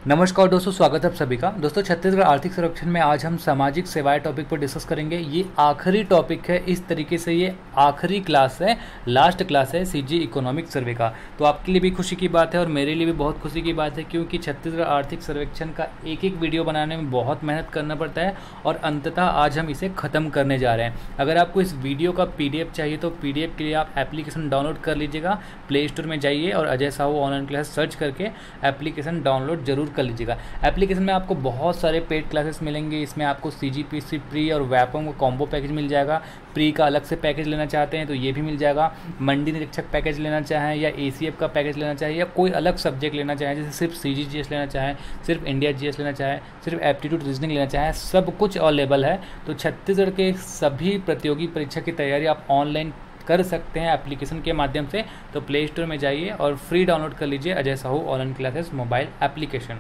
नमस्कार दोस्तों, स्वागत है आप सभी का। दोस्तों, छत्तीसगढ़ आर्थिक संरक्षण में आज हम सामाजिक सेवाएं टॉपिक पर डिस्कस करेंगे। ये आखिरी टॉपिक है, इस तरीके से ये आखिरी क्लास है, लास्ट क्लास है सीजी इकोनॉमिक सर्वे का। तो आपके लिए भी खुशी की बात है और मेरे लिए भी बहुत खुशी की बात है, क्योंकि छत्तीसगढ़ आर्थिक सर्वेक्षण का एक एक वीडियो बनाने में बहुत मेहनत करना पड़ता है और अंततः आज हम इसे ख़त्म करने जा रहे हैं। अगर आपको इस वीडियो का PDF चाहिए तो PDF के लिए आप एप्लीकेशन डाउनलोड कर लीजिएगा। प्ले स्टोर में जाइए और Ajay Sahu online class search करके एप्लीकेशन डाउनलोड जरूर कर लीजिएगा। एप्लीकेशन में आपको बहुत सारे पेड क्लासेस मिलेंगे। इसमें आपको CGPC प्री और वैपम का कॉम्बो पैकेज मिल जाएगा। प्री का अलग से पैकेज लेना चाहते हैं तो ये भी मिल जाएगा। मंडी निरीक्षक पैकेज लेना चाहें या ACF का पैकेज लेना चाहें या कोई अलग सब्जेक्ट लेना चाहें, जैसे सिर्फ CGGS लेना चाहें, सिर्फ इंडिया GS लेना चाहें, सिर्फ एप्टीट्यूड रीजनिंग लेना चाहें, सब कुछ अवेलेबल है। तो छत्तीसगढ़ के सभी प्रतियोगी परीक्षा की तैयारी आप ऑनलाइन कर सकते हैं एप्लीकेशन के माध्यम से। तो प्ले स्टोर में जाइए और फ्री डाउनलोड कर लीजिए Ajay Sahu online classes mobile application.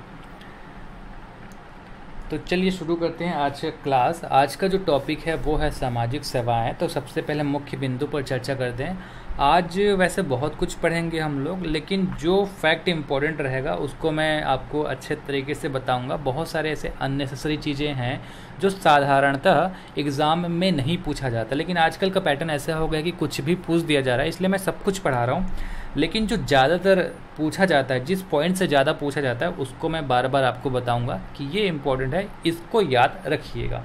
तो चलिए शुरू करते हैं आज का क्लास। आज का जो टॉपिक है वो है सामाजिक सेवाएं। तो सबसे पहले मुख्य बिंदु पर चर्चा करते हैं। आज वैसे बहुत कुछ पढ़ेंगे हम लोग, लेकिन जो फैक्ट इम्पोर्टेंट रहेगा उसको मैं आपको अच्छे तरीके से बताऊंगा। बहुत सारे ऐसे अननेसेसरी चीज़ें हैं जो साधारणतः एग्ज़ाम में नहीं पूछा जाता, लेकिन आजकल का पैटर्न ऐसा हो गया कि कुछ भी पूछ दिया जा रहा है, इसलिए मैं सब कुछ पढ़ा रहा हूँ। लेकिन जो ज़्यादातर पूछा जाता है, जिस पॉइंट से ज़्यादा पूछा जाता है, उसको मैं बार बार आपको बताऊंगा कि ये इम्पोर्टेंट है, इसको याद रखिएगा।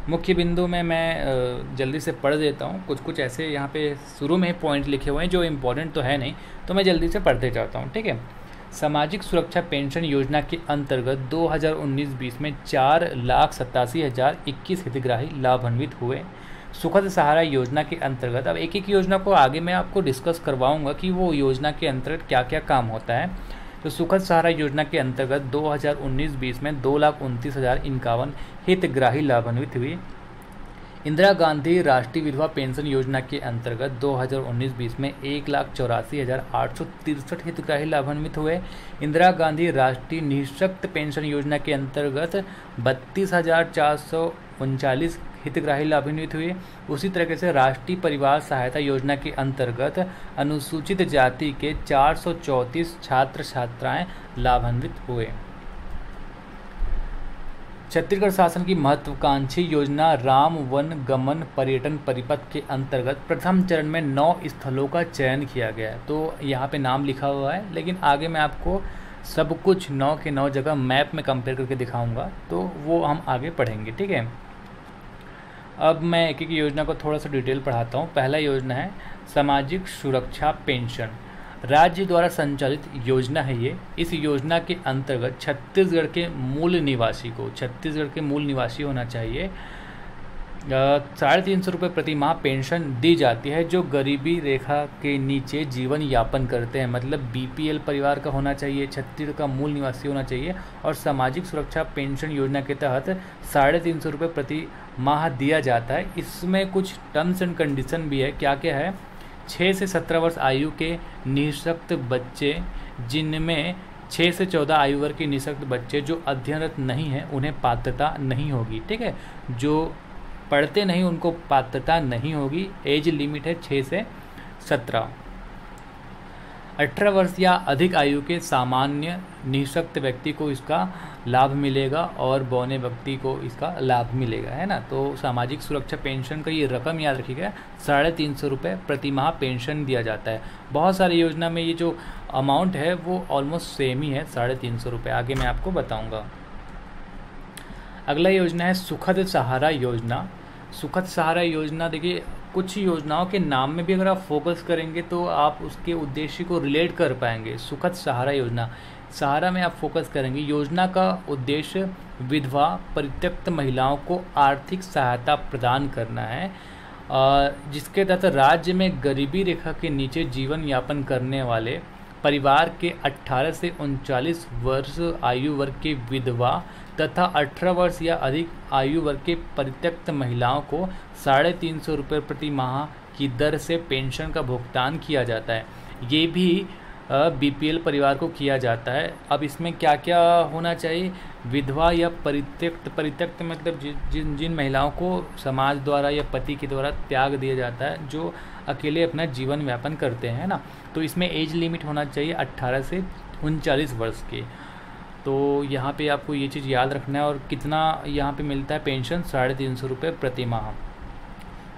मुख्य बिंदु में मैं जल्दी से पढ़ देता हूँ। कुछ कुछ ऐसे यहाँ पे शुरू में पॉइंट लिखे हुए हैं जो इम्पोर्टेंट तो है नहीं, तो मैं जल्दी से पढ़ते जाता हूँ, ठीक है। सामाजिक सुरक्षा पेंशन योजना के अंतर्गत 2019-20 में 4,87,021 हितग्राही लाभान्वित हुए। सुखद सहारा योजना के अंतर्गत, अब एक एक योजना को आगे मैं आपको डिस्कस करवाऊंगा कि वो योजना के अंतर्गत क्या क्या काम होता है। तो सुखद सहारा योजना के अंतर्गत 2019-20 में 2,29,051 हितग्राही लाभान्वित हुए। इंदिरा गांधी राष्ट्रीय विधवा पेंशन योजना के अंतर्गत 2019-20 में 1,84,863 हितग्राही लाभान्वित हुए। इंदिरा गांधी राष्ट्रीय निःशक्त पेंशन योजना के अंतर्गत 32,439 हितग्राही लाभान्वित हुए। उसी तरीके से राष्ट्रीय परिवार सहायता योजना के अंतर्गत अनुसूचित जाति के 434 छात्र छात्राएं लाभान्वित हुए। छत्तीसगढ़ शासन की महत्वाकांक्षी योजना राम वन गमन पर्यटन परिपथ के अंतर्गत प्रथम चरण में 9 स्थलों का चयन किया गया है। तो यहाँ पे नाम लिखा हुआ है, लेकिन आगे मैं आपको सब कुछ 9 के 9 जगह मैप में कंपेयर करके दिखाऊंगा, तो वो हम आगे पढ़ेंगे, ठीक है। अब मैं एक एक योजना को थोड़ा सा डिटेल पढ़ाता हूँ। पहला योजना है सामाजिक सुरक्षा पेंशन, राज्य द्वारा संचालित योजना है ये। इस योजना के अंतर्गत छत्तीसगढ़ के मूल निवासी को, छत्तीसगढ़ के मूल निवासी होना चाहिए, 350 रुपये प्रति माह पेंशन दी जाती है, जो गरीबी रेखा के नीचे जीवन यापन करते हैं। मतलब BPL परिवार का होना चाहिए, छत्तीसगढ़ का मूल निवासी होना चाहिए, और सामाजिक सुरक्षा पेंशन योजना के तहत 350 रुपये प्रति माह दिया जाता है। इसमें कुछ टर्म्स एंड कंडीशन भी है। क्या क्या है? 6 से 17 वर्ष आयु के निःशक्त बच्चे, जिनमें 6 से 14 आयु वर्ग के निःशक्त बच्चे जो अध्ययनरत नहीं हैं, उन्हें पात्रता नहीं होगी, ठीक है। जो पढ़ते नहीं उनको पात्रता नहीं होगी। एज लिमिट है 6 से 17। 18 वर्ष या अधिक आयु के सामान्य निःशक्त व्यक्ति को इसका लाभ मिलेगा और बौने व्यक्ति को इसका लाभ मिलेगा, है ना। तो सामाजिक सुरक्षा पेंशन का ये रकम याद रखिएगा, 350 रुपये प्रति माह पेंशन दिया जाता है। बहुत सारी योजना में ये जो अमाउंट है वो ऑलमोस्ट सेम ही है, 350 रुपये। आगे मैं आपको बताऊंगा। अगला योजना है सुखद सहारा योजना। सुखद सहारा योजना, देखिए कुछ योजनाओं के नाम में भी अगर आप फोकस करेंगे तो आप उसके उद्देश्य को रिलेट कर पाएंगे। सुखद सहारा योजना, सहारा में आप फोकस करेंगे। योजना का उद्देश्य विधवा परित्यक्त महिलाओं को आर्थिक सहायता प्रदान करना है, जिसके तहत राज्य में गरीबी रेखा के नीचे जीवन यापन करने वाले परिवार के 18 से 39 वर्ष आयु वर्ग के विधवा तथा 18 वर्ष या अधिक आयु वर्ग के परित्यक्त महिलाओं को 350 रुपये प्रति माह की दर से पेंशन का भुगतान किया जाता है। ये भी BPL परिवार को किया जाता है। अब इसमें क्या क्या होना चाहिए? विधवा या परित्यक्त मतलब जिन महिलाओं को समाज द्वारा या पति के द्वारा त्याग दिया जाता है, जो अकेले अपना जीवन व्यापन करते हैं ना, तो इसमें एज लिमिट होना चाहिए 18 से 39 वर्ष के। तो यहाँ पे आपको ये चीज़ याद रखना है। और कितना यहाँ पे मिलता है पेंशन, 350 रुपये प्रति माह।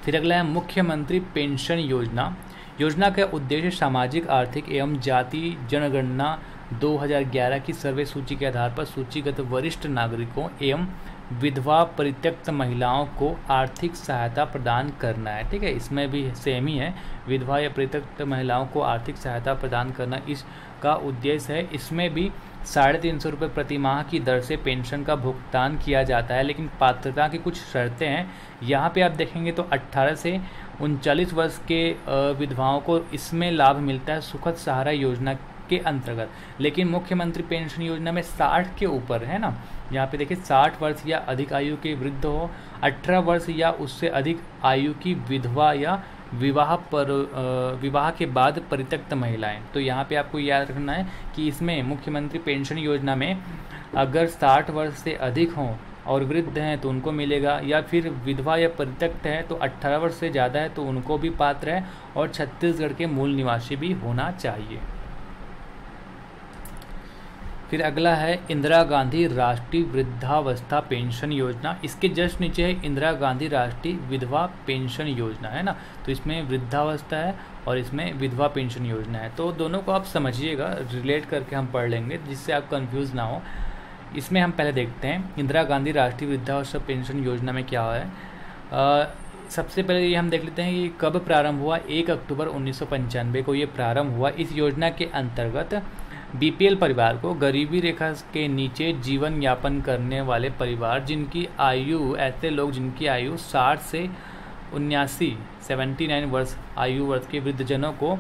फिर अगला है मुख्यमंत्री पेंशन योजना। योजना का उद्देश्य सामाजिक, आर्थिक एवं जाति जनगणना 2011 की सर्वे सूची के आधार पर सूचीगत वरिष्ठ नागरिकों एवं विधवा परित्यक्त महिलाओं को आर्थिक सहायता प्रदान करना है। ठीक है, इसमें भी सेम ही है, विधवा या परित्यक्त महिलाओं को आर्थिक सहायता प्रदान करना इसका उद्देश्य है। इसमें भी 350 रुपये प्रति माह की दर से पेंशन का भुगतान किया जाता है, लेकिन पात्रता की कुछ शर्तें हैं। यहाँ पे आप देखेंगे तो 18 से 39 वर्ष के विधवाओं को इसमें लाभ मिलता है सुखद सहारा योजना के अंतर्गत। लेकिन मुख्यमंत्री पेंशन योजना में 60 के ऊपर है ना, यहाँ पे देखिए 60 वर्ष या अधिक आयु के वृद्ध हो, 18 वर्ष या उससे अधिक आयु की विधवा या विवाह के बाद परित्यक्त महिलाएं। तो यहाँ पे आपको याद रखना है कि इसमें मुख्यमंत्री पेंशन योजना में अगर 60 वर्ष से अधिक हों और वृद्ध हैं तो उनको मिलेगा, या फिर विधवा या परित्यक्त है तो 18 वर्ष से ज़्यादा है तो उनको भी पात्र है, और छत्तीसगढ़ के मूल निवासी भी होना चाहिए। फिर अगला है इंदिरा गांधी राष्ट्रीय वृद्धावस्था पेंशन योजना। इसके जस्ट नीचे है इंदिरा गांधी राष्ट्रीय विधवा पेंशन योजना, है ना। तो इसमें वृद्धावस्था है और इसमें विधवा पेंशन योजना है, तो दोनों को आप समझिएगा, रिलेट करके हम पढ़ लेंगे जिससे आप कंफ्यूज ना हो। इसमें हम पहले देखते हैं इंदिरा गांधी राष्ट्रीय वृद्धावस्था पेंशन योजना में क्या है। सबसे पहले ये हम देख लेते हैं कि कब प्रारंभ हुआ। 1 अक्टूबर 1995 को ये प्रारंभ हुआ। इस योजना के अंतर्गत बीपीएल परिवार को, गरीबी रेखा के नीचे जीवन यापन करने वाले परिवार जिनकी आयु, ऐसे लोग जिनकी आयु 60 से 79 वर्ष आयु वर्ष के वृद्धजनों को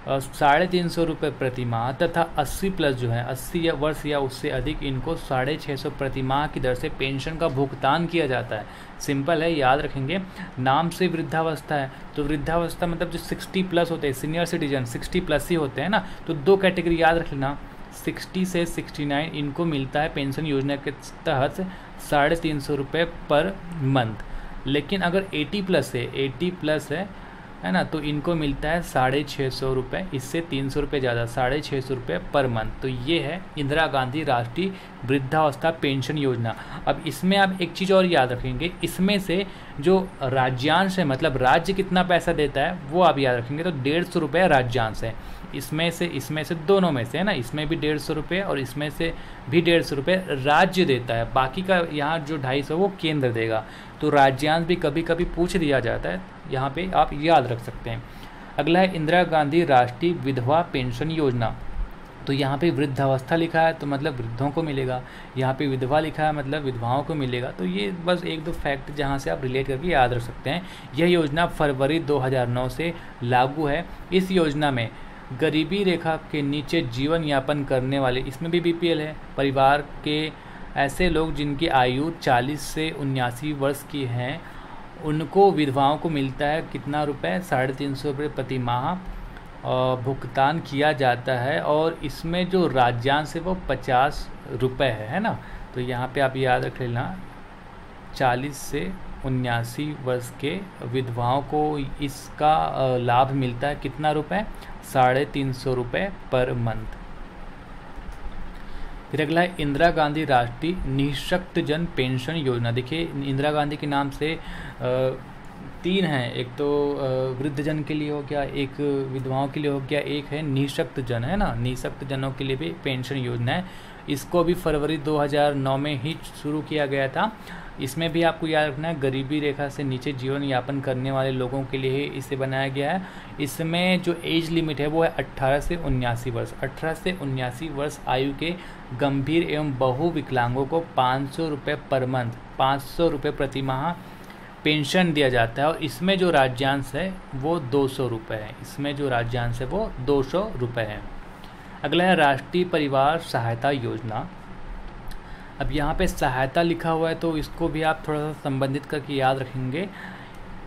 350 रुपये प्रति माह तथा 80 प्लस जो है 80 वर्ष या उससे अधिक, इनको 650 प्रति माह की दर से पेंशन का भुगतान किया जाता है। सिंपल है, याद रखेंगे, नाम से वृद्धावस्था है तो वृद्धावस्था मतलब जो 60 प्लस होते हैं, सीनियर सिटीजन 60 प्लस ही होते हैं ना, तो दो कैटेगरी याद रख लेना, 60 से 69 इनको मिलता है पेंशन योजना के तहत 350 रुपये पर मंथ। लेकिन अगर 80 प्लस है ना, तो इनको मिलता है 650 रुपये, इससे 300 रुपये ज़्यादा, 650 रुपये पर मंथ। तो ये है इंदिरा गांधी राष्ट्रीय वृद्धावस्था पेंशन योजना। अब इसमें आप एक चीज़ और याद रखेंगे, इसमें से जो राज्यांश है, मतलब राज्य कितना पैसा देता है वो आप याद रखेंगे, तो 150 रुपये राज्यांश है। इसमें से दोनों में से है ना, इसमें भी 150 रुपये और इसमें से भी 150 रुपये राज्य देता है, बाकी का यहाँ जो 250 वो केंद्र देगा। तो राज्यांश भी कभी कभी पूछ दिया जाता है, यहाँ पे आप याद रख सकते हैं। अगला है इंदिरा गांधी राष्ट्रीय विधवा पेंशन योजना। तो यहाँ पे वृद्धावस्था लिखा है तो मतलब वृद्धों को मिलेगा, यहाँ पे विधवा लिखा है मतलब विधवाओं को मिलेगा। तो ये बस एक दो फैक्ट जहाँ से आप रिलेट करके याद रख सकते हैं। यह योजना फरवरी 2009 से लागू है। इस योजना में गरीबी रेखा के नीचे जीवन यापन करने वाले, इसमें भी बीपीएल है, परिवार के ऐसे लोग जिनकी आयु 40 से 79 वर्ष की हैं, उनको, विधवाओं को मिलता है कितना रुपए, 350 रुपये प्रति माह भुगतान किया जाता है। और इसमें जो राज्यांश है वो 50 रुपये है ना। तो यहाँ पे आप याद रख लेना, 40 से 79 वर्ष के विधवाओं को इसका लाभ मिलता है कितना रुपए, 350 रुपये पर मंथ। फिर अगला है इंदिरा गांधी राष्ट्रीय निःशक्त जन पेंशन योजना। देखिए इंदिरा गांधी के नाम से 3 हैं, एक तो वृद्धजन के लिए हो गया, एक विधवाओं के लिए हो गया, एक है निःशक्त जन, है ना। निःशक्त जनों के लिए भी पेंशन योजना है। इसको भी फरवरी 2009 में ही शुरू किया गया था। इसमें भी आपको याद रखना है, गरीबी रेखा से नीचे जीवन यापन करने वाले लोगों के लिए इसे बनाया गया है। इसमें जो एज लिमिट है वो है 18 से 79 वर्ष। 18 से 79 वर्ष आयु के गंभीर एवं बहु विकलांगों को 500 रुपये पर मंथ, 500 रुपये प्रति माह पेंशन दिया जाता है। और इसमें जो राज्यांश है वो 200 रुपये है, इसमें जो राज्यांश है वो 200 रुपये है। अगला है राष्ट्रीय परिवार सहायता योजना। अब यहाँ पे सहायता लिखा हुआ है तो इसको भी आप थोड़ा सा संबंधित करके याद रखेंगे।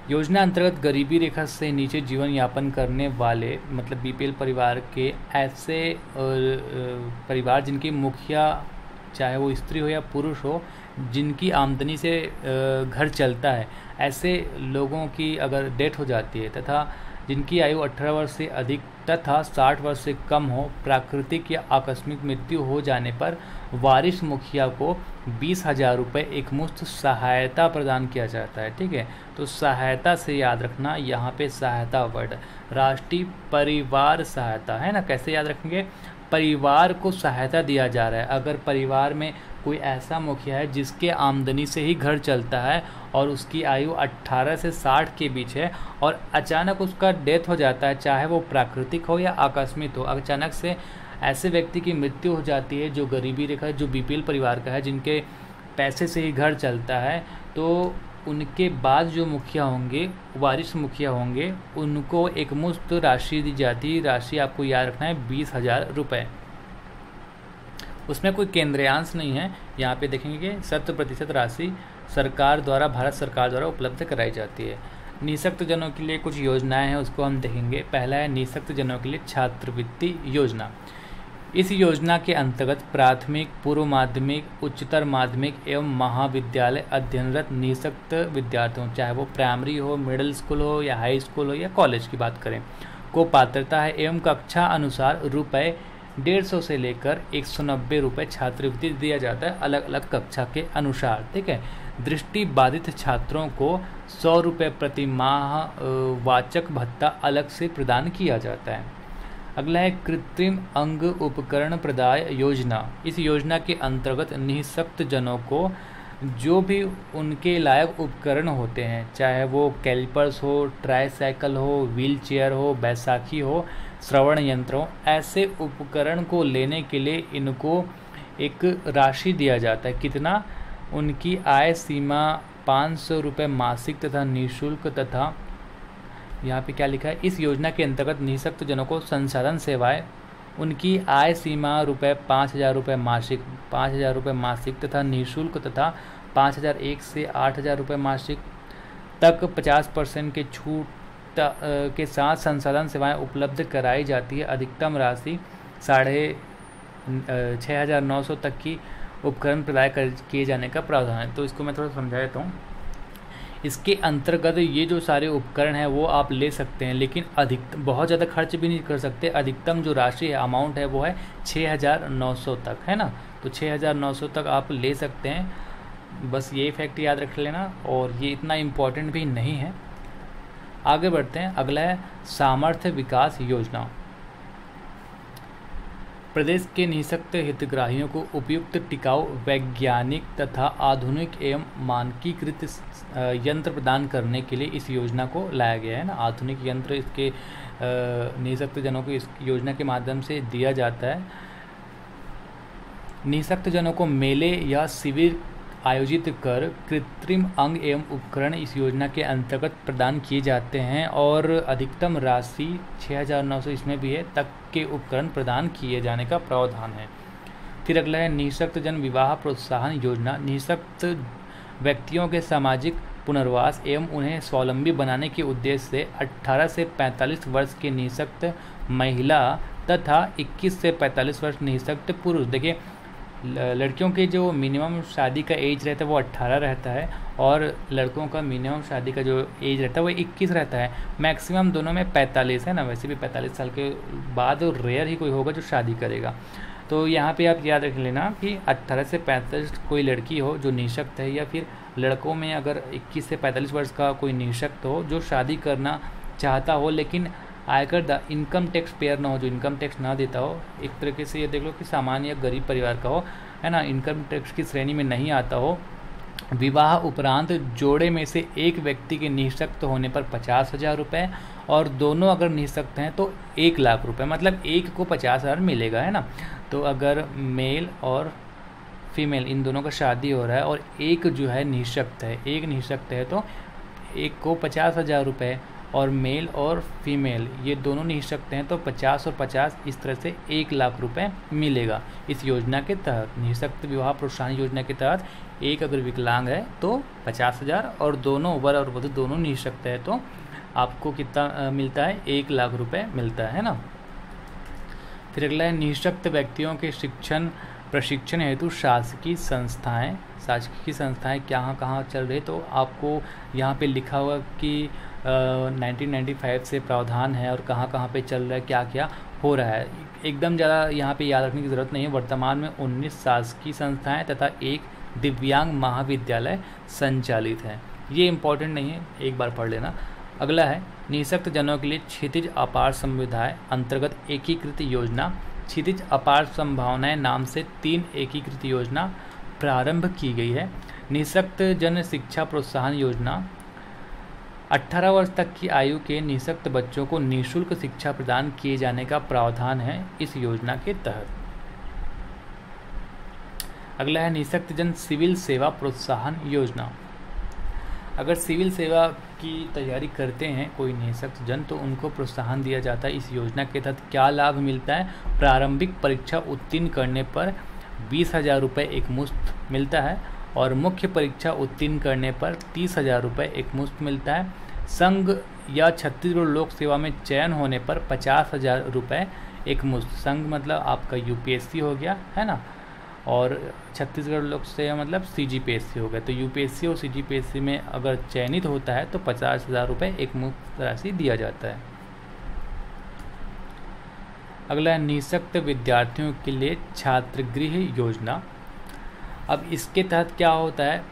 योजना अंतर्गत गरीबी रेखा से नीचे जीवन यापन करने वाले, मतलब बीपीएल परिवार के ऐसे परिवार जिनकी मुखिया, चाहे वो स्त्री हो या पुरुष हो, जिनकी आमदनी से घर चलता है, ऐसे लोगों की अगर डेथ हो जाती है तथा जिनकी आयु 18 वर्ष से अधिक तथा 60 वर्ष से कम हो, प्राकृतिक या आकस्मिक मृत्यु हो जाने पर वारिस मुखिया को 20,000 रुपये एकमुश्त सहायता प्रदान किया जाता है। ठीक है, तो सहायता से याद रखना, यहाँ पे सहायता वर्ड राष्ट्रीय परिवार सहायता है ना। कैसे याद रखेंगे? परिवार को सहायता दिया जा रहा है। अगर परिवार में कोई ऐसा मुखिया है जिसके आमदनी से ही घर चलता है और उसकी आयु 18 से 60 के बीच है और अचानक उसका डेथ हो जाता है, चाहे वो प्राकृतिक हो या आकस्मिक हो, अचानक से ऐसे व्यक्ति की मृत्यु हो जाती है जो गरीबी रेखा, जो बीपीएल परिवार का है, जिनके पैसे से ही घर चलता है, तो उनके बाद जो मुखिया होंगे, वारिस मुखिया होंगे, उनको एक मुश्त राशि दी जाती है। राशि आपको याद रखना है 20,000 रुपये। उसमें कोई केंद्रीयांश नहीं है। यहाँ पे देखेंगे कि 100% राशि सरकार द्वारा, भारत सरकार द्वारा उपलब्ध कराई जाती है। निःशक्त जनों के लिए कुछ योजनाएं हैं, उसको हम देखेंगे। पहला है निःशक्त जनों के लिए छात्रवृत्ति योजना। इस योजना के अंतर्गत प्राथमिक, पूर्व माध्यमिक, उच्चतर माध्यमिक एवं महाविद्यालय अध्ययनरत निःशक्त विद्यार्थियों, चाहे वो प्राइमरी हो, मिडिल स्कूल हो या हाई स्कूल हो या कॉलेज की बात करें, को पात्रता है एवं कक्षा अनुसार रुपये 150 से लेकर 190 रुपये छात्रवृत्ति दिया जाता है, अलग अलग कक्षा के अनुसार। ठीक है, दृष्टि बाधित छात्रों को 100 रुपये प्रति माह वाचक भत्ता अलग से प्रदान किया जाता है। अगला है कृत्रिम अंग उपकरण प्रदाय योजना। इस योजना के अंतर्गत निःशक्त जनों को जो भी उनके लायक उपकरण होते हैं, चाहे वो कैलिपर्स हो, ट्राईसाइकिल हो, व्हील चेयर हो, बैसाखी हो, श्रवण यंत्र हो, ऐसे उपकरण को लेने के लिए इनको एक राशि दिया जाता है। कितना? उनकी आय सीमा 500 रुपये मासिक तथा निःशुल्क तथा यहाँ पे क्या लिखा है, इस योजना के अंतर्गत निःशक्त जनों को संसाधन सेवाएं, उनकी आय सीमा रुपये 5,000 रुपये मासिक, 5,000 रुपये मासिक तथा निःशुल्क तथा 5,001 से 8,000 रुपये मासिक तक 50% के छूट के साथ संसाधन सेवाएं उपलब्ध कराई जाती है। अधिकतम राशि 6,900 तक की उपकरण प्रदान किए जाने का प्रावधान है। तो इसको मैं थोड़ा समझा देता हूँ। इसके अंतर्गत ये जो सारे उपकरण हैं वो आप ले सकते हैं, लेकिन बहुत ज़्यादा खर्च भी नहीं कर सकते। अधिकतम जो राशि है, अमाउंट है, वो है 6,900 तक, है ना। तो 6,900 तक आप ले सकते हैं। बस ये फैक्ट याद रख लेना, और ये इतना इम्पोर्टेंट भी नहीं है। आगे बढ़ते हैं। अगला है सामर्थ्य विकास योजना। प्रदेश के निःशक्त हितग्राहियों को उपयुक्त, टिकाऊ, वैज्ञानिक तथा आधुनिक एवं मानकीकृत यंत्र प्रदान करने के लिए इस योजना को लाया गया है ना। आधुनिक यंत्र इसके निःशक्त जनों को इस योजना के माध्यम से दिया जाता है। निःशक्त जनों को मेले या शिविर आयोजित कर कृत्रिम अंग एवं उपकरण इस योजना के अंतर्गत प्रदान किए जाते हैं, और अधिकतम राशि 6,900 इसमें भी है तक के उपकरण प्रदान किए जाने का प्रावधान है। फिर अगला है निःशक्त जन विवाह प्रोत्साहन योजना। निःशक्त व्यक्तियों के सामाजिक पुनर्वास एवं उन्हें स्वावलंबी बनाने के उद्देश्य से 18 से 45 वर्ष के निःशक्त महिला तथा 21 से 45 वर्ष निःशक्त पुरुष। देखिए, लड़कियों के जो मिनिमम शादी का एज रहता है वो 18 रहता है, और लड़कों का मिनिमम शादी का जो एज रहता है वो 21 रहता है। मैक्सिमम दोनों में 45 है ना। वैसे भी 45 साल के बाद रेयर ही कोई होगा जो शादी करेगा। तो यहाँ पे आप याद रख लेना कि 18 से 45 कोई लड़की हो जो निःशक्त है, या फिर लड़कों में अगर 21 से 45 वर्ष का कोई निःशक्त हो जो शादी करना चाहता हो, लेकिन आयकर इनकम टैक्स पेयर ना हो, जो इनकम टैक्स ना देता हो। एक तरीके से ये देख लो कि सामान्य या गरीब परिवार का हो, है ना, इनकम टैक्स की श्रेणी में नहीं आता हो। विवाह उपरांत जोड़े में से एक व्यक्ति के निःशक्त होने पर 50,000 रुपये, और दोनों अगर निःशक्त हैं तो 1,00,000 रुपये, मतलब एक को 50,000 मिलेगा, है ना। तो अगर मेल और फीमेल इन दोनों का शादी हो रहा है और एक जो है निःशक्त है, एक निःशक्त है, तो एक को 50,000 रुपये, और मेल और फीमेल ये दोनों निःशक्त हैं तो 50 और 50 इस तरह से 1,00,000 रुपये मिलेगा इस योजना के तहत। निःशक्त विवाह प्रोत्साहन योजना के तहत एक अगर विकलांग है तो 50,000, और दोनों वर और वधू दोनों निःशक्त है तो आपको कितना मिलता है, 1,00,000 रुपये मिलता है ना। फिर अगला है निःशक्त व्यक्तियों के शिक्षण प्रशिक्षण हेतु शासकीय संस्थाएं कहाँ कहाँ चल रही, तो आपको यहाँ पे लिखा हुआ कि 1995 से प्रावधान है और कहाँ कहाँ पे चल रहा है, क्या क्या हो रहा है। एकदम ज़्यादा यहाँ पे याद रखने की ज़रूरत नहीं है। वर्तमान में 19 शासकीय संस्थाएं तथा एक दिव्यांग महाविद्यालय संचालित है। ये इम्पोर्टेंट नहीं है, एक बार पढ़ लेना। अगला है निःशक्त जनों के लिए क्षितिज अपार संविधाएं अंतर्गत एकीकृत योजना। क्षितिज अपार संभावनाएं नाम से 3 एकीकृत योजना प्रारंभ की गई है। निःशक्त जन शिक्षा प्रोत्साहन योजना, 18 वर्ष तक की आयु के निःशक्त बच्चों को निःशुल्क शिक्षा प्रदान किए जाने का प्रावधान है इस योजना के तहत। अगला है निःशक्त जन सिविल सेवा प्रोत्साहन योजना। अगर सिविल सेवा की तैयारी करते हैं कोई निःशक्त जन, तो उनको प्रोत्साहन दिया जाता है। इस योजना के तहत क्या लाभ मिलता है? प्रारंभिक परीक्षा उत्तीर्ण करने पर 20,000 रुपये एकमुश्त मिलता है और मुख्य परीक्षा उत्तीर्ण करने पर 30,000 रुपये एकमुश्त मिलता है। संघ या छत्तीसगढ़ लोक सेवा में चयन होने पर 50,000 रुपये एकमुश्त। संघ मतलब आपका यूपीएससी हो गया है ना, और छत्तीसगढ़ लोक सेवा मतलब सीजीपीएससी हो गया। तो यूपीएससी और सीजीपीएससी में अगर चयनित होता है तो 50,000 रुपये एकमुश्त राशि दिया जाता है। अगला है निःशक्त विद्यार्थियों के लिए छात्रगृह योजना। अब इसके तहत क्या होता है,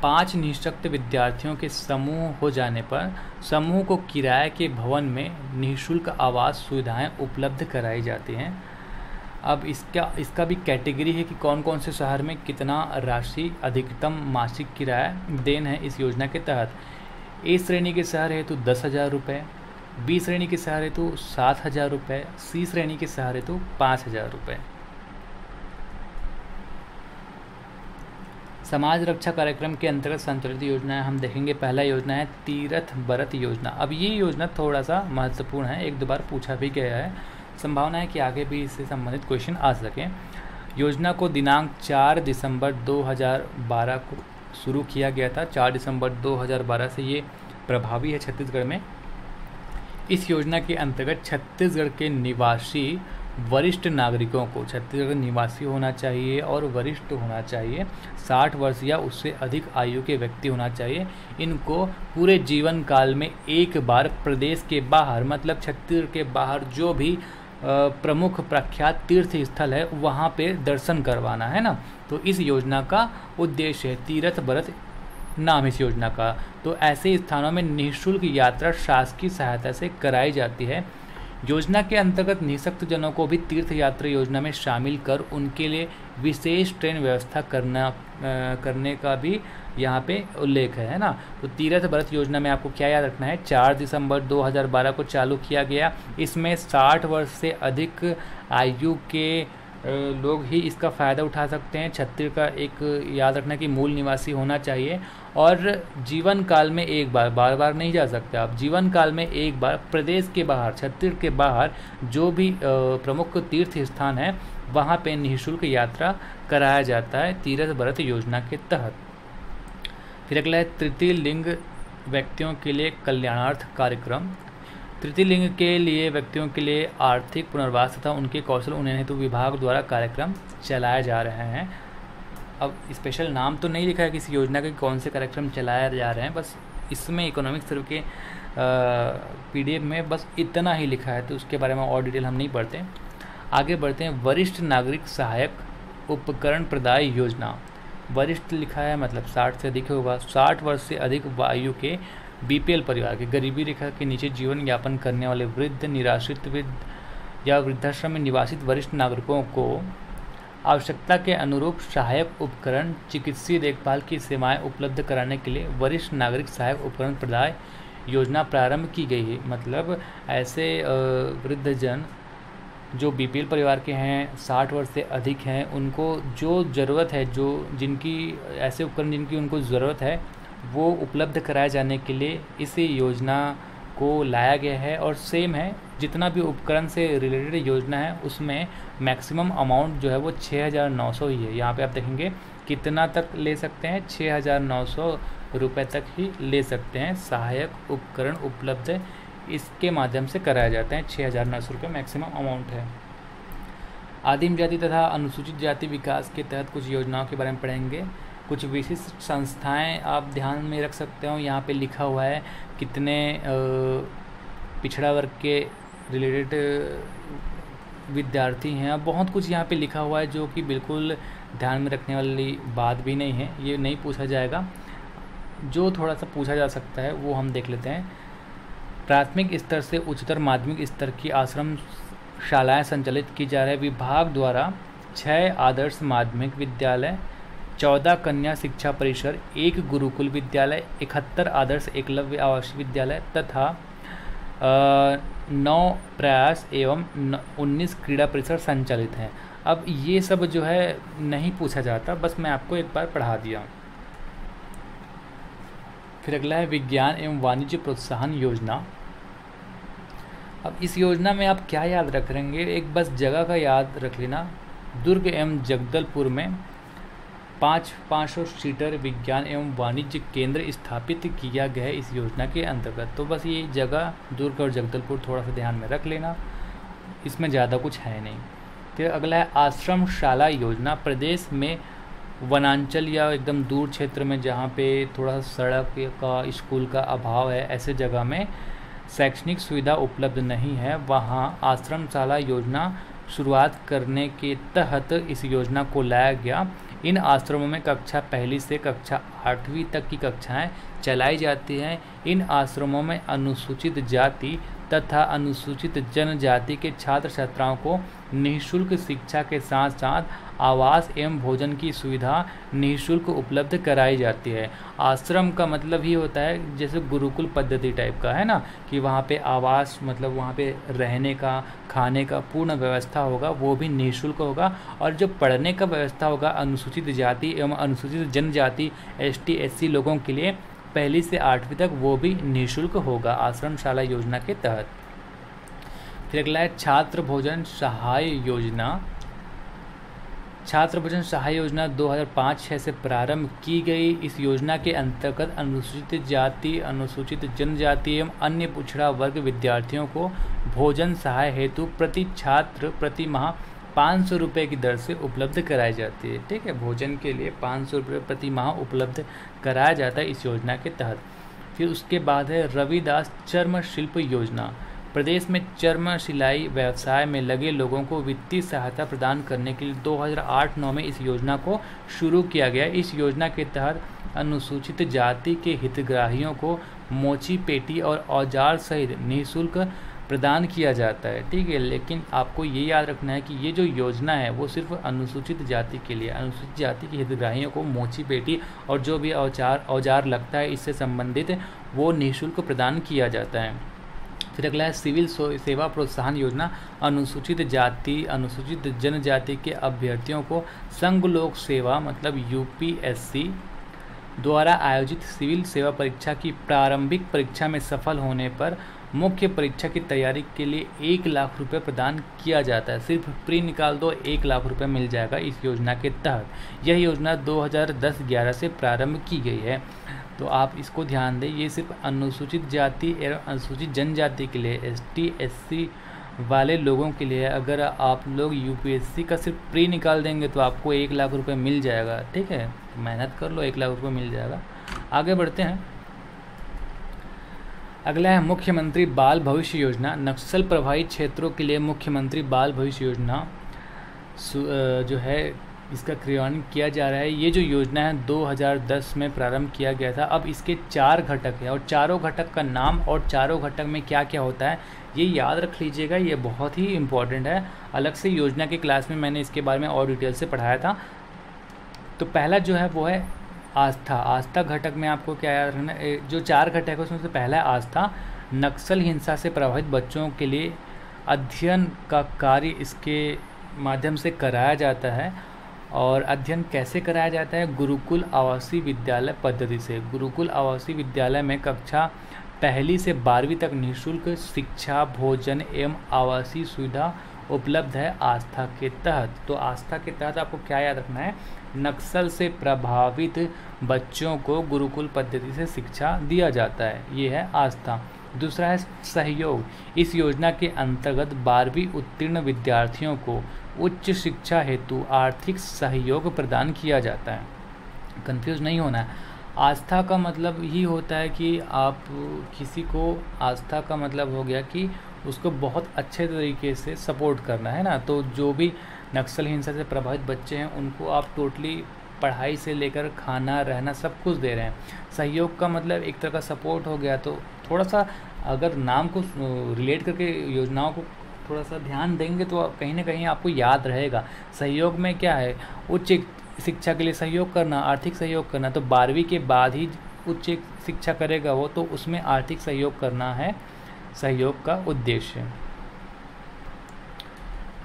5 निःशक्त विद्यार्थियों के समूह हो जाने पर समूह को किराए के भवन में निःशुल्क आवास सुविधाएं उपलब्ध कराई जाती हैं। अब इसका भी कैटेगरी है कि कौन कौन से शहर में कितना राशि अधिकतम मासिक किराया देन है इस योजना के तहत। ए श्रेणी के शहर हेतु 10,000 रुपये, बी श्रेणी के शहर हेतु 7,000 रुपये, सी श्रेणी के शहर हेतु 5,000 रुपये। समाज रक्षा कार्यक्रम के अंतर्गत संचालित योजनाएं हम देखेंगे। पहला योजना है तीरथ बरत योजना। अब ये योजना थोड़ा सा महत्वपूर्ण है, 1-2 बार पूछा भी गया है, संभावना है कि आगे भी इससे संबंधित क्वेश्चन आ सकें। योजना को दिनांक 4 दिसंबर 2012 को शुरू किया गया था। 4 दिसंबर 2012 से ये प्रभावी है छत्तीसगढ़ में। इस योजना के अंतर्गत छत्तीसगढ़ के निवासी वरिष्ठ नागरिकों को, छत्तीसगढ़ निवासी होना चाहिए और वरिष्ठ होना चाहिए, 60 वर्ष या उससे अधिक आयु के व्यक्ति होना चाहिए। इनको पूरे जीवन काल में एक बार प्रदेश के बाहर, मतलब छत्तीसगढ़ के बाहर जो भी प्रमुख प्रख्यात तीर्थ स्थल है वहाँ पे दर्शन करवाना है ना। तो इस योजना का उद्देश्य है, तीरथ बरत नाम इस योजना का। तो ऐसे स्थानों में निःशुल्क यात्रा शासकीय सहायता से कराई जाती है। योजना के अंतर्गत निःशक्त जनों को भी तीर्थ यात्रा योजना में शामिल कर उनके लिए विशेष ट्रेन व्यवस्था करने का भी यहाँ पे उल्लेख है ना। तो तीरथ बरत योजना में आपको क्या याद रखना है, 4 दिसंबर 2012 को चालू किया गया। इसमें 60 वर्ष से अधिक आयु के लोग ही इसका फ़ायदा उठा सकते हैं। छत्तीसगढ़ का एक याद रखना कि मूल निवासी होना चाहिए और जीवन काल में एक बार, बार बार नहीं जा सकते आप, जीवन काल में एक बार प्रदेश के बाहर, छत्तीसगढ़ के बाहर जो भी प्रमुख तीर्थ स्थान है वहाँ पे निःशुल्क यात्रा कराया जाता है तीरथ बरत योजना के तहत। फिर अगला है तृतीय लिंग व्यक्तियों के लिए कल्याणार्थ कार्यक्रम। तृतीय लिंग के लिए व्यक्तियों के लिए आर्थिक पुनर्वास तथा उनके कौशल उन्नयन हेतु विभाग द्वारा कार्यक्रम चलाए जा रहे हैं। अब स्पेशल नाम तो नहीं लिखा है किसी योजना के कौन से कार्यक्रम चलाए जा रहे हैं, बस इसमें इकोनॉमिक्स सर्वे के पीडीएफ में बस इतना ही लिखा है, तो उसके बारे में और डिटेल हम नहीं पढ़ते। आगे बढ़ते हैं। वरिष्ठ नागरिक सहायक उपकरण प्रदाय योजना। वरिष्ठ लिखा है मतलब 60 से अधिक होगा। 60 वर्ष से अधिक आयु के बीपीएल परिवार के, गरीबी रेखा के नीचे जीवन यापन करने वाले वृद्ध, निराश्रित या वृद्धाश्रम में निवासित वरिष्ठ नागरिकों को आवश्यकता के अनुरूप सहायक उपकरण, चिकित्सीय देखभाल की सेवाएं उपलब्ध कराने के लिए वरिष्ठ नागरिक सहायक उपकरण प्रदाय योजना प्रारंभ की गई है। मतलब ऐसे वृद्धजन जो बीपीएल परिवार के हैं, 60 वर्ष से अधिक हैं, उनको जो ज़रूरत है, जो जिनकी ऐसे उपकरण जिनकी उनको ज़रूरत है वो उपलब्ध कराए जाने के लिए इस योजना को लाया गया है। और सेम है, जितना भी उपकरण से रिलेटेड योजना है उसमें मैक्सिमम अमाउंट जो है वो 6,900 ही है। यहाँ पे आप देखेंगे कितना तक ले सकते हैं, 6,900 रुपये तक ही ले सकते हैं। सहायक उपकरण उपलब्ध इसके माध्यम से कराया जाता है, 6,900 रुपये मैक्सिमम अमाउंट है। आदिम जाति तथा अनुसूचित जाति विकास के तहत कुछ योजनाओं के बारे में पढ़ेंगे। कुछ विशिष्ट संस्थाएं आप ध्यान में रख सकते हो, यहाँ पे लिखा हुआ है कितने पिछड़ा वर्ग के रिलेटेड विद्यार्थी हैं। अब बहुत कुछ यहाँ पे लिखा हुआ है जो कि बिल्कुल ध्यान में रखने वाली बात भी नहीं है, ये नहीं पूछा जाएगा। जो थोड़ा सा पूछा जा सकता है वो हम देख लेते हैं। प्राथमिक स्तर से उच्चतर माध्यमिक स्तर की आश्रम शालाएं संचालित की जा रही है विभाग द्वारा। 6 आदर्श माध्यमिक विद्यालय, 14 कन्या शिक्षा परिसर, 1 गुरुकुल विद्यालय, 71 आदर्श एकलव्य आवासीय विद्यालय तथा 9 प्रयास एवं 19 क्रीड़ा परिसर संचालित हैं। अब ये सब जो है नहीं पूछा जाता, बस मैं आपको एक बार पढ़ा दिया। फिर अगला है विज्ञान एवं वाणिज्य प्रोत्साहन योजना। अब इस योजना में आप क्या याद रखेंगे, एक बस जगह का याद रख लेना। दुर्ग एवं जगदलपुर में 500 सीटर विज्ञान एवं वाणिज्य केंद्र स्थापित किया गया है इस योजना के अंतर्गत। तो बस ये जगह दुर्ग और जगदलपुर थोड़ा सा ध्यान में रख लेना, इसमें ज़्यादा कुछ है नहीं। फिर अगला है आश्रम शाला योजना। प्रदेश में वनांचल या एकदम दूर क्षेत्र में जहाँ पे थोड़ा सड़क का स्कूल का अभाव है, ऐसे जगह में शैक्षणिक सुविधा उपलब्ध नहीं है, वहाँ आश्रम शाला योजना शुरुआत करने के तहत इस योजना को लाया गया। इन आश्रमों में कक्षा 1 से कक्षा 8वीं तक की कक्षाएं चलाई जाती हैं। इन आश्रमों में अनुसूचित जाति तथा अनुसूचित जनजाति के छात्र छात्राओं को निःशुल्क शिक्षा के साथ साथ आवास एवं भोजन की सुविधा निःशुल्क उपलब्ध कराई जाती है। आश्रम का मतलब ही होता है जैसे गुरुकुल पद्धति टाइप का है ना, कि वहाँ पे आवास मतलब वहाँ पे रहने का खाने का पूर्ण व्यवस्था होगा, वो भी निःशुल्क होगा। और जो पढ़ने का व्यवस्था होगा अनुसूचित जाति एवं अनुसूचित जनजाति ST SC लोगों के लिए 1 से 8वीं तक वो भी निःशुल्क होगा आश्रम शाला योजना के तहत। फिर अगला है छात्र भोजन सहाय योजना। छात्र भोजन सहाय योजना 2005-06 से प्रारंभ की गई। इस योजना के अंतर्गत अनुसूचित जाति, अनुसूचित जनजाति एवं अन्य पिछड़ा वर्ग विद्यार्थियों को भोजन सहाय हेतु प्रति छात्र प्रति माह 500 रुपये की दर से उपलब्ध कराई जाती है। ठीक है, भोजन के लिए 500 रुपये प्रति माह उपलब्ध कराया जाता है इस योजना के तहत। फिर उसके बाद है रविदास चर्म शिल्प योजना। प्रदेश में चर्म सिलाई व्यवसाय में लगे लोगों को वित्तीय सहायता प्रदान करने के लिए 2008-09 में इस योजना को शुरू किया गया। इस योजना के तहत अनुसूचित जाति के हितग्राहियों को मोची पेटी और औजार सहित निःशुल्क प्रदान किया जाता है। ठीक है, लेकिन आपको ये याद रखना है कि ये जो योजना है वो सिर्फ अनुसूचित जाति के लिए, अनुसूचित जाति के हितग्राहियों को मोची पेटी और जो भी औजार लगता है इससे संबंधित वो निःशुल्क प्रदान किया जाता है। फिर अगला है सिविल सेवा प्रोत्साहन योजना। अनुसूचित जाति, अनुसूचित जनजाति के अभ्यर्थियों को संघ लोक सेवा मतलब UPSC द्वारा आयोजित सिविल सेवा परीक्षा की प्रारंभिक परीक्षा में सफल होने पर मुख्य परीक्षा की तैयारी के लिए 1 लाख रुपए प्रदान किया जाता है। सिर्फ प्री निकाल दो 1 लाख रुपए मिल जाएगा इस योजना के तहत। यह योजना 2010-11 से प्रारंभ की गई है, तो आप इसको ध्यान दें। ये सिर्फ अनुसूचित जाति एवं अनुसूचित जनजाति के लिए ST SC वाले लोगों के लिए। अगर आप लोग UPSC का सिर्फ प्री निकाल देंगे तो आपको 1 लाख रुपए मिल जाएगा। ठीक है, मेहनत कर लो, 1 लाख रुपए मिल जाएगा। आगे बढ़ते हैं। अगला है मुख्यमंत्री बाल भविष्य योजना। नक्सल प्रभावित क्षेत्रों के लिए मुख्यमंत्री बाल भविष्य योजना जो है इसका क्रियान्वयन किया जा रहा है। ये जो योजना है 2010 में प्रारंभ किया गया था। अब इसके 4 घटक हैं और चारों घटक का नाम और चारों घटक में क्या क्या होता है ये याद रख लीजिएगा, ये बहुत ही इम्पोर्टेंट है। अलग से योजना की क्लास में मैंने इसके बारे में और डिटेल से पढ़ाया था। तो पहला जो है वो है आस्था। आस्था घटक में आपको क्या याद रखना, जो 4 घटक है उसमें से पहला है आस्था। नक्सल हिंसा से प्रभावित बच्चों के लिए अध्ययन का कार्य इसके माध्यम से कराया जाता है। और अध्ययन कैसे कराया जाता है? गुरुकुल आवासीय विद्यालय पद्धति से। गुरुकुल आवासीय विद्यालय में कक्षा 1 से 12वीं तक निःशुल्क शिक्षा, भोजन एवं आवासीय सुविधा उपलब्ध है आस्था के तहत। तो आस्था के तहत आपको क्या याद रखना है? नक्सल से प्रभावित बच्चों को गुरुकुल पद्धति से शिक्षा दिया जाता है, ये है आस्था। दूसरा है सहयोग। इस योजना के अंतर्गत 12वीं उत्तीर्ण विद्यार्थियों को उच्च शिक्षा हेतु आर्थिक सहयोग प्रदान किया जाता है। कंफ्यूज नहीं होना है। आस्था का मतलब ही होता है कि आप किसी को, आस्था का मतलब हो गया कि उसको बहुत अच्छे तरीके से सपोर्ट करना है ना। तो जो भी नक्सल हिंसा से प्रभावित बच्चे हैं उनको आप टोटली पढ़ाई से लेकर खाना रहना सब कुछ दे रहे हैं। सहयोग का मतलब एक तरह का सपोर्ट हो गया। तो थोड़ा सा अगर नाम को रिलेट करके योजनाओं को थोड़ा सा ध्यान देंगे तो कहीं ना कहीं आपको याद रहेगा। सहयोग में क्या है, उच्च शिक्षा के लिए सहयोग करना, आर्थिक सहयोग करना। तो 12वीं के बाद ही उच्च शिक्षा करेगा वो, तो उसमें आर्थिक सहयोग करना है सहयोग का उद्देश्य।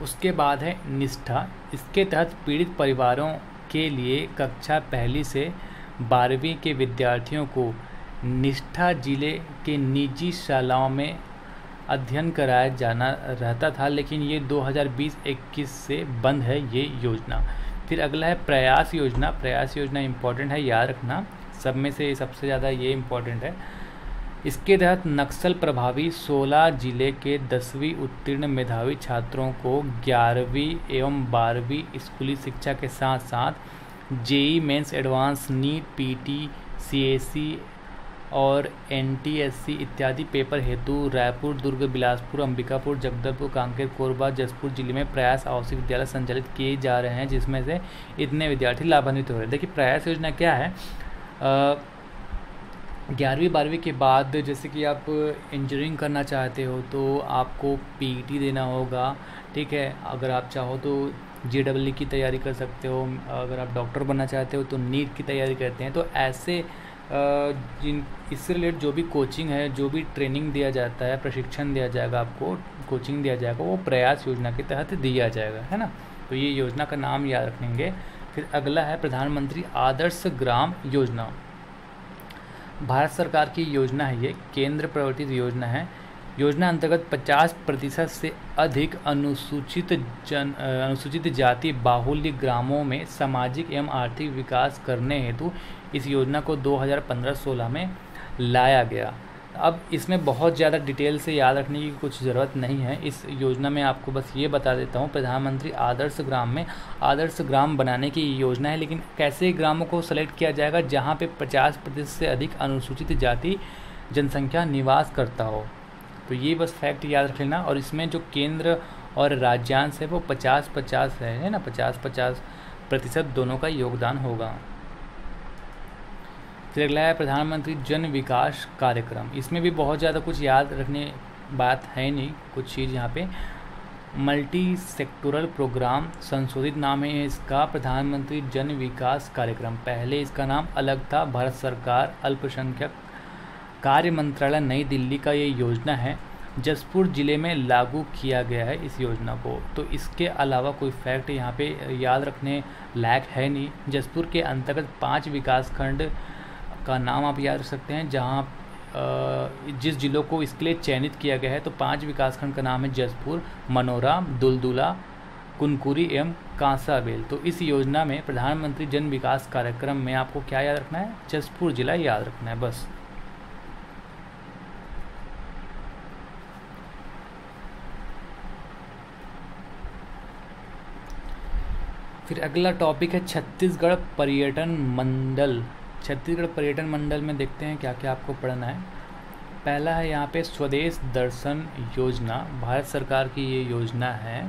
उसके बाद है निष्ठा। इसके तहत पीड़ित परिवारों के लिए कक्षा 1 से 12वीं के विद्यार्थियों को निष्ठा जिले के निजी शालाओं में अध्ययन कराया जाना रहता था, लेकिन ये 2020-21 से बंद है ये योजना। फिर अगला है प्रयास योजना। प्रयास योजना इम्पॉर्टेंट है, याद रखना, सब में से सबसे ज़्यादा ये इम्पॉर्टेंट है। इसके तहत नक्सल प्रभावी 16 जिले के 10वीं उत्तीर्ण मेधावी छात्रों को 11वीं एवं 12वीं स्कूली शिक्षा के साथ साथ JEE Mains advance, NEET, PT, CSC और एनटीएससी इत्यादि पेपर हेतु रायपुर, दुर्ग, बिलासपुर, अंबिकापुर, जगदलपुर, कांकेर, कोरबा, जसपुर जिले में प्रयास आवासीय विद्यालय संचालित किए जा रहे हैं, जिसमें से इतने विद्यार्थी लाभान्वित हो रहे हैं। देखिए प्रयास योजना क्या है, 11वीं 12वीं के बाद जैसे कि आप इंजीनियरिंग करना चाहते हो तो आपको पीटी देना होगा, ठीक है। अगर आप चाहो तो जेईई की तैयारी कर सकते हो। अगर आप डॉक्टर बनना चाहते हो तो नीट की तैयारी करते हैं। तो ऐसे जिन इससे रिलेटेड जो भी कोचिंग है, जो भी ट्रेनिंग दिया जाता है, प्रशिक्षण दिया जाएगा, आपको कोचिंग दिया जाएगा, वो प्रयास योजना के तहत दिया जाएगा, है ना। तो ये योजना का नाम याद रखेंगे। फिर अगला है प्रधानमंत्री आदर्श ग्राम योजना। भारत सरकार की योजना है, ये केंद्र प्रवर्तित योजना है। योजना अंतर्गत 50% से अधिक अनुसूचित जाति बाहुल्य ग्रामों में सामाजिक एवं आर्थिक विकास करने हेतु इस योजना को 2015-16 में लाया गया। अब इसमें बहुत ज़्यादा डिटेल से याद रखने की कुछ ज़रूरत नहीं है। इस योजना में आपको बस ये बता देता हूँ, प्रधानमंत्री आदर्श ग्राम में आदर्श ग्राम बनाने की योजना है। लेकिन कैसे ग्रामों को सेलेक्ट किया जाएगा, जहाँ पे 50% से अधिक अनुसूचित जाति जनसंख्या निवास करता हो। तो ये बस फैक्ट याद रख लेना। और इसमें जो केंद्र और राज्यांश है वो 50-50 है ना, 50-50% दोनों का योगदान होगा। फिर अगला है प्रधानमंत्री जन विकास कार्यक्रम। इसमें भी बहुत ज़्यादा कुछ याद रखने बात है नहीं, कुछ चीज़ यहाँ पे। मल्टी सेक्टोरल प्रोग्राम, संशोधित नाम है इसका प्रधानमंत्री जन विकास कार्यक्रम। पहले इसका नाम अलग था। भारत सरकार अल्पसंख्यक कार्य मंत्रालय नई दिल्ली का ये योजना है। जसपुर ज़िले में लागू किया गया है इस योजना को। तो इसके अलावा कोई फैक्ट यहाँ पे याद रखने लायक है नहीं। जसपुर के अंतर्गत 5 विकासखंड का नाम आप याद रख सकते हैं, जहाँ जिस जिलों को इसके लिए चयनित किया गया है। तो 5 विकासखंड का नाम है जसपुर, मनोरा, दुलदुला, कुनकुरी एवं कांसाबेल। तो इस योजना में प्रधानमंत्री जन विकास कार्यक्रम में आपको क्या याद रखना है, जसपुर जिला याद रखना है बस। फिर अगला टॉपिक है छत्तीसगढ़ पर्यटन मंडल। छत्तीसगढ़ पर्यटन मंडल में देखते हैं क्या क्या आपको पढ़ना है। पहला है यहाँ पे स्वदेश दर्शन योजना, भारत सरकार की ये योजना है।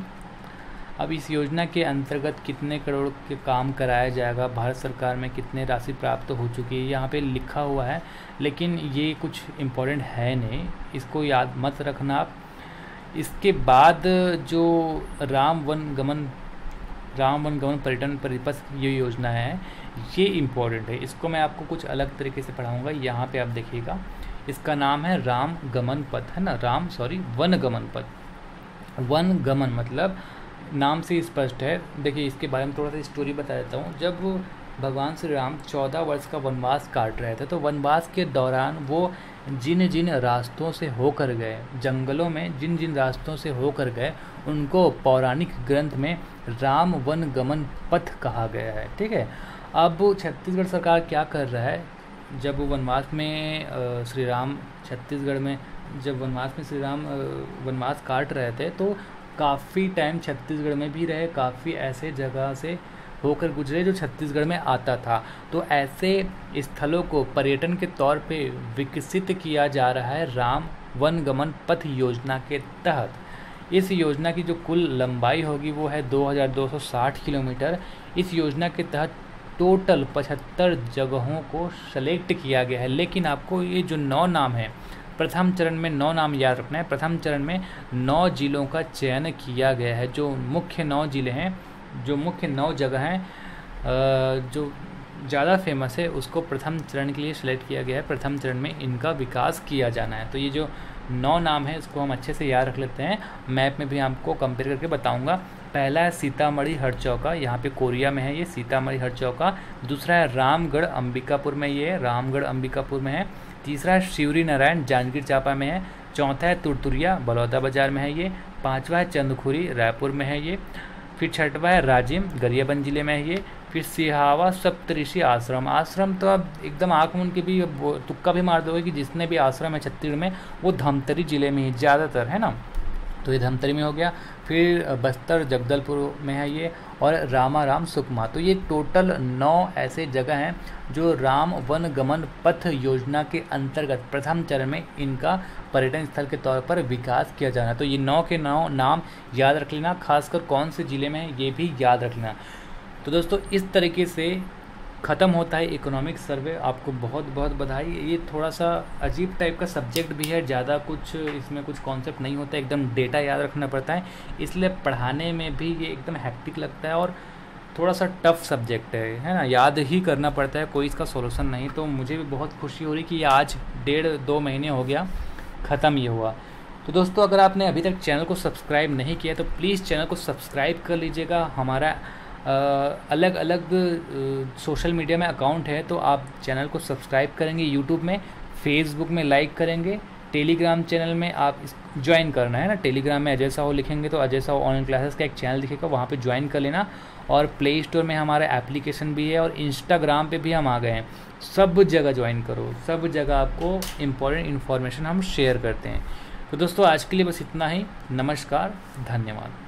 अब इस योजना के अंतर्गत कितने करोड़ के काम कराया जाएगा, भारत सरकार में कितने राशि प्राप्त हो चुकी है, यहाँ पे लिखा हुआ है, लेकिन ये कुछ इम्पोर्टेंट है नहीं, इसको याद मत रखना आप। इसके बाद जो राम वन गमन पर्यटन परिपथ ये योजना है, ये इम्पोर्टेंट है। इसको मैं आपको कुछ अलग तरीके से पढ़ाऊँगा। यहाँ पे आप देखिएगा, इसका नाम है राम गमन पथ, है ना, वन गमन पथ। वन गमन मतलब नाम से स्पष्ट है। देखिए इसके बारे में थोड़ा सा स्टोरी बता देता हूँ। जब भगवान श्री राम 14 वर्ष का वनवास काट रहे थे, तो वनवास के दौरान वो जिन जिन रास्तों से होकर गए, जंगलों में जिन जिन रास्तों से होकर गए, उनको पौराणिक ग्रंथ में राम वन गमन पथ कहा गया है, ठीक है। अब छत्तीसगढ़ सरकार क्या कर रहा है, जब वनवास में छत्तीसगढ़ में जब वनवास में श्री राम वनवास काट रहे थे, तो काफ़ी टाइम छत्तीसगढ़ में भी रहे, काफ़ी ऐसे जगह से होकर गुजरे जो छत्तीसगढ़ में आता था। तो ऐसे स्थलों को पर्यटन के तौर पे विकसित किया जा रहा है राम वनगमन पथ योजना के तहत। इस योजना की जो कुल लंबाई होगी वो है 2260 किलोमीटर। इस योजना के तहत टोटल 75 जगहों को सेलेक्ट किया गया है। लेकिन आपको ये जो 9 नाम है, प्रथम चरण में 9 नाम याद रखना है। प्रथम चरण में 9 जिलों का चयन किया गया है। जो मुख्य 9 जिले हैं, जो मुख्य 9 जगह हैं जो ज़्यादा फेमस है, उसको प्रथम चरण के लिए सेलेक्ट किया गया है। प्रथम चरण में इनका विकास किया जाना है। तो ये जो 9 नाम है इसको हम अच्छे से याद रख लेते हैं। मैप में भी आपको कंपेयर करके बताऊंगा। पहला है सीतामढ़ी हरचौका, यहाँ पे कोरिया में है ये सीतामढ़ी हरचौका। दूसरा है रामगढ़ अंबिकापुर में, ये रामगढ़ अंबिकापुर में है। तीसरा है शिवरी नारायण जांजगीर चांपा में है। चौथा है तुरतुरिया बलौदा बाजार में है ये। पाँचवा है चंदखुरी रायपुर में है ये। फिर छठवा है राजिम गरियाबंद जिले में है ये। फिर सिहावा सप्तऋषि आश्रम, आश्रम तो अब एकदम आँख मूंद के भी तुक्का भी मार दोगे कि जितने भी आश्रम है छत्तीसगढ़ में वो धमतरी जिले में ही ज़्यादातर है ना, तो ये धमतरी में हो गया। फिर बस्तर जगदलपुर में है ये, और रामाराम सुकमा। तो ये टोटल 9 ऐसे जगह हैं जो राम वन गमन पथ योजना के अंतर्गत प्रथम चरण में इनका पर्यटन स्थल के तौर पर विकास किया जाना। तो ये 9 के 9 नाम याद रख लेना, खासकर कौन से ज़िले में है ये भी याद रख लेना। तो दोस्तों इस तरीके से ख़त्म होता है इकोनॉमिक सर्वे। आपको बहुत बहुत बधाई। ये थोड़ा सा अजीब टाइप का सब्जेक्ट भी है, ज़्यादा कुछ इसमें कुछ कॉन्सेप्ट नहीं होता है, एकदम डेटा याद रखना पड़ता है, इसलिए पढ़ाने में भी ये एकदम हैक्टिक लगता है और थोड़ा सा टफ सब्जेक्ट है ना, याद ही करना पड़ता है, कोई इसका सॉल्यूशन नहीं। तो मुझे भी बहुत खुशी हो रही कि आज 1.5-2 महीने हो गया ख़त्म ये हुआ। तो दोस्तों अगर आपने अभी तक चैनल को सब्सक्राइब नहीं किया तो प्लीज़ चैनल को सब्सक्राइब कर लीजिएगा। हमारा अलग अलग सोशल मीडिया में अकाउंट है, तो आप चैनल को सब्सक्राइब करेंगे, यूट्यूब में, फेसबुक में लाइक करेंगे, टेलीग्राम चैनल में आप ज्वाइन करना है ना। टेलीग्राम में अजय साहू लिखेंगे तो अजय साहू ऑनलाइन क्लासेस का एक चैनल दिखेगा, वहाँ पे ज्वाइन कर लेना। और प्ले स्टोर में हमारा एप्लीकेशन भी है और इंस्टाग्राम पे भी हम आ गए हैं। सब जगह ज्वाइन करो, सब जगह आपको इम्पोर्टेंट इन्फॉर्मेशन हम शेयर करते हैं। तो दोस्तों आज के लिए बस इतना ही। नमस्कार, धन्यवाद।